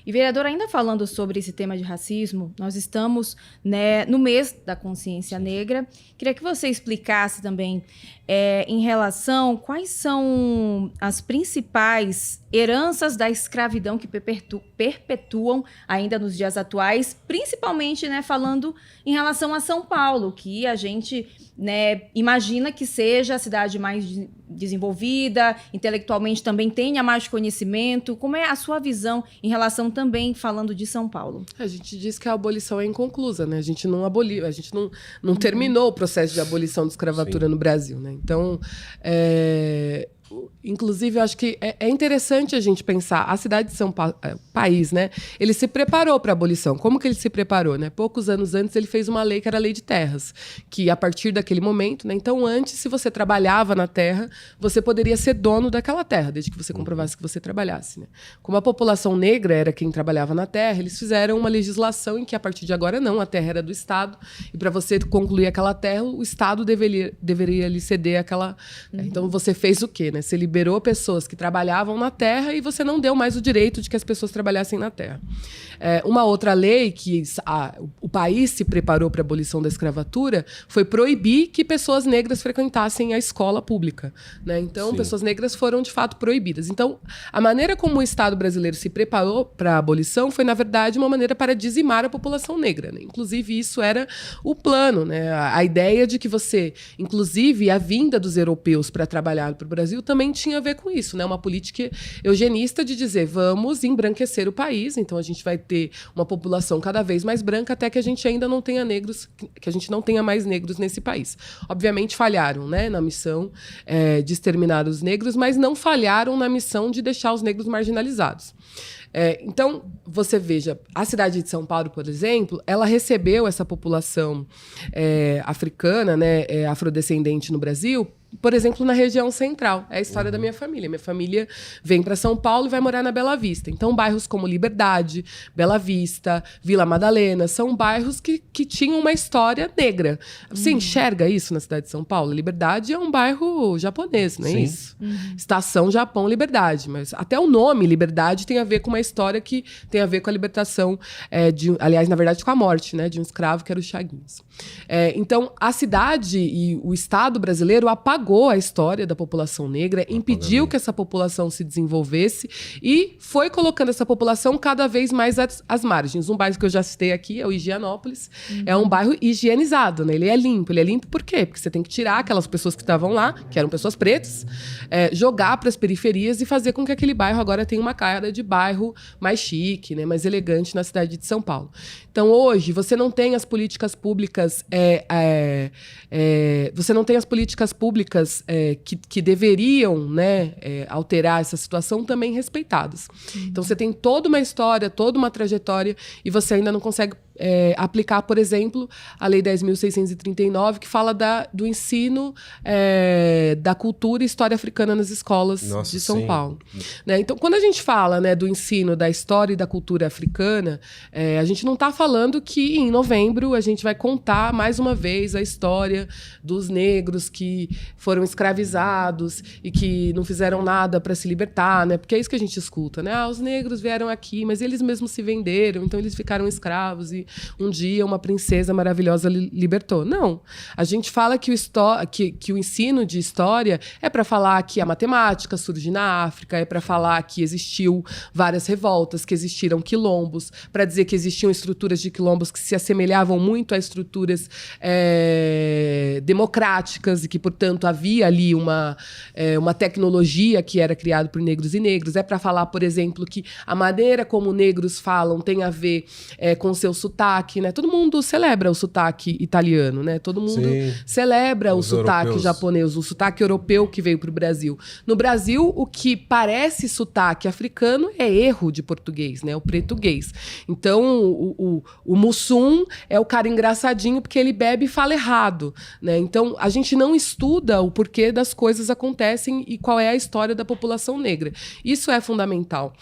E, vereador, ainda falando sobre esse tema de racismo, nós estamos, né, no mês da consciência negra. Queria que você explicasse também em relação quais são as principais heranças da escravidão que perpetuam ainda nos dias atuais, principalmente, né, falando em relação a São Paulo, que a gente, né, imagina que seja a cidade mais desenvolvida, intelectualmente também tenha mais conhecimento. Como é a sua visão em relação também, falando de São Paulo? A gente diz que a abolição é inconclusa, né? A gente não aboliu, a gente não terminou o processo de abolição da escravatura no Brasil, né? Então, inclusive, eu acho que é interessante a gente pensar, a cidade de São Paulo, país, né? Ele se preparou para a abolição. Como que ele se preparou, né? Poucos anos antes, ele fez uma lei que era a Lei de Terras, que a partir daquele momento, né? Então, antes, se você trabalhava na terra, você poderia ser dono daquela terra, desde que você comprovasse que você trabalhasse, né? Como a população negra era quem trabalhava na terra, eles fizeram uma legislação em que, a partir de agora, não, a terra era do Estado, e para você concluir aquela terra, o Estado deveria lhe ceder aquela... Então, você fez o quê, né? Você liberou pessoas que trabalhavam na terra e você não deu mais o direito de que as pessoas trabalhassem na terra. Uma outra lei que o país se preparou para a abolição da escravatura foi proibir que pessoas negras frequentassem a escola pública, né? Então, pessoas negras foram, de fato, proibidas. Então, a maneira como o Estado brasileiro se preparou para a abolição foi, na verdade, uma maneira para dizimar a população negra, né? Inclusive, isso era o plano, né? A ideia de que você, inclusive, a vinda dos europeus para trabalhar para o Brasil também tinha a ver com isso, né? Uma política eugenista de dizer, vamos embranquecer o país, então a gente vai ter uma população cada vez mais branca até que a gente ainda não tenha negros, que a gente não tenha mais negros nesse país. Obviamente falharam, né, na missão de exterminar os negros, mas não falharam na missão de deixar os negros marginalizados. Então, você veja, a cidade de São Paulo, por exemplo, ela recebeu essa população africana, né, afrodescendente no Brasil, por exemplo, na região central. É a história da minha família. Minha família vem para São Paulo e vai morar na Bela Vista. Então, bairros como Liberdade, Bela Vista, Vila Madalena, são bairros que tinham uma história negra. Você enxerga isso na cidade de São Paulo? Liberdade é um bairro japonês, não é isso? Estação Japão Liberdade. Mas até o nome Liberdade tem a ver com uma história que tem a ver com a libertação, aliás, na verdade, com a morte, né, de um escravo que era o Chaguinhas. Então, a cidade e o Estado brasileiro apagou a história da população negra, impediu que essa população se desenvolvesse e foi colocando essa população cada vez mais às margens. Um bairro que eu já citei aqui é o Higienópolis. É um bairro higienizado, né? Ele é limpo. Ele é limpo por quê? Porque você tem que tirar aquelas pessoas que estavam lá, que eram pessoas pretas, jogar para as periferias e fazer com que aquele bairro agora tenha uma cara de bairro mais chique, né? Mais elegante na cidade de São Paulo. Então, hoje, você não tem as políticas públicas que deveriam, né, alterar essa situação também respeitadas. Então, você tem toda uma história, toda uma trajetória e você ainda não consegue aplicar, por exemplo, a Lei 10.639, que fala do ensino da cultura e história africana nas escolas de São Paulo. Né? Então, quando a gente fala, né, do ensino da história e da cultura africana, a gente não está falando que em novembro a gente vai contar mais uma vez a história dos negros que foram escravizados e que não fizeram nada para se libertar, né? Porque é isso que a gente escuta, né? Os negros vieram aqui, mas eles mesmos se venderam, então eles ficaram escravos e um dia uma princesa maravilhosa libertou. Não. A gente fala que o ensino de história é para falar que a matemática surge na África, é para falar que existiu várias revoltas, que existiram quilombos, para dizer que existiam estruturas de quilombos que se assemelhavam muito a estruturas democráticas e que, portanto, havia ali uma tecnologia que era criada por negros e negros. É para falar, por exemplo, que a maneira como negros falam tem a ver com o seu sotaque, né? Todo mundo celebra o sotaque italiano, né? Todo mundo celebra o sotaque japonês, o sotaque europeu que veio para o Brasil. No Brasil, o que parece sotaque africano é erro de português, né? O português. Então, o Mussum é o cara engraçadinho porque ele bebe e fala errado, né? Então, a gente não estuda o porquê das coisas acontecem e qual é a história da população negra. Isso é fundamental.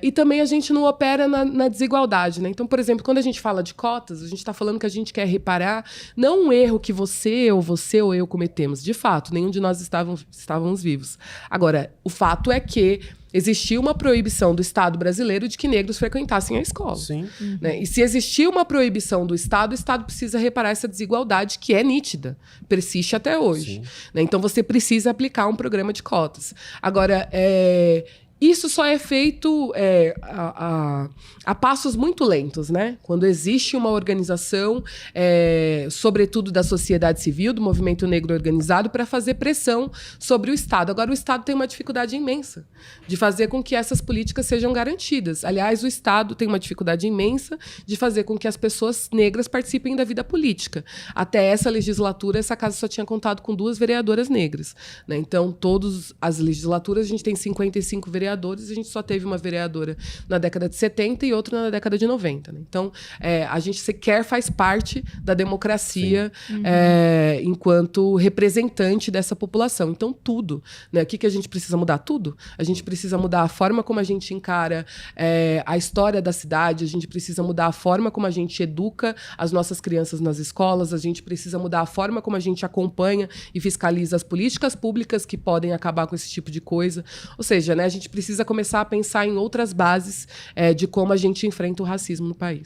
E também a gente não opera na desigualdade, né? Então, por exemplo, quando a gente gente fala de cotas, a gente está falando que a gente quer reparar não um erro que você ou eu cometemos. De fato, nenhum de nós estávamos vivos. Agora, o fato é que existia uma proibição do Estado brasileiro de que negros frequentassem a escola. Sim. Né? E se existia uma proibição do Estado, o Estado precisa reparar essa desigualdade que é nítida, persiste até hoje. Né? Então você precisa aplicar um programa de cotas. Agora, isso só é feito a passos muito lentos, né? Quando existe uma organização, sobretudo da sociedade civil, do movimento negro organizado, para fazer pressão sobre o Estado. Agora, o Estado tem uma dificuldade imensa de fazer com que essas políticas sejam garantidas. Aliás, o Estado tem uma dificuldade imensa de fazer com que as pessoas negras participem da vida política. Até essa legislatura, essa casa só tinha contado com 2 vereadoras negras. Né? Então, todas as legislaturas, a gente tem 55 vereadores, a gente só teve uma vereadora na década de 70 e outra na década de 90. Né? Então, a gente sequer faz parte da democracia enquanto representante dessa população. Então, tudo. Né? O que a gente precisa mudar? Tudo. A gente precisa mudar a forma como a gente encara a história da cidade, a gente precisa mudar a forma como a gente educa as nossas crianças nas escolas, a gente precisa mudar a forma como a gente acompanha e fiscaliza as políticas públicas que podem acabar com esse tipo de coisa. Ou seja, né, a gente precisa começar a pensar em outras bases de como a gente enfrenta o racismo no país.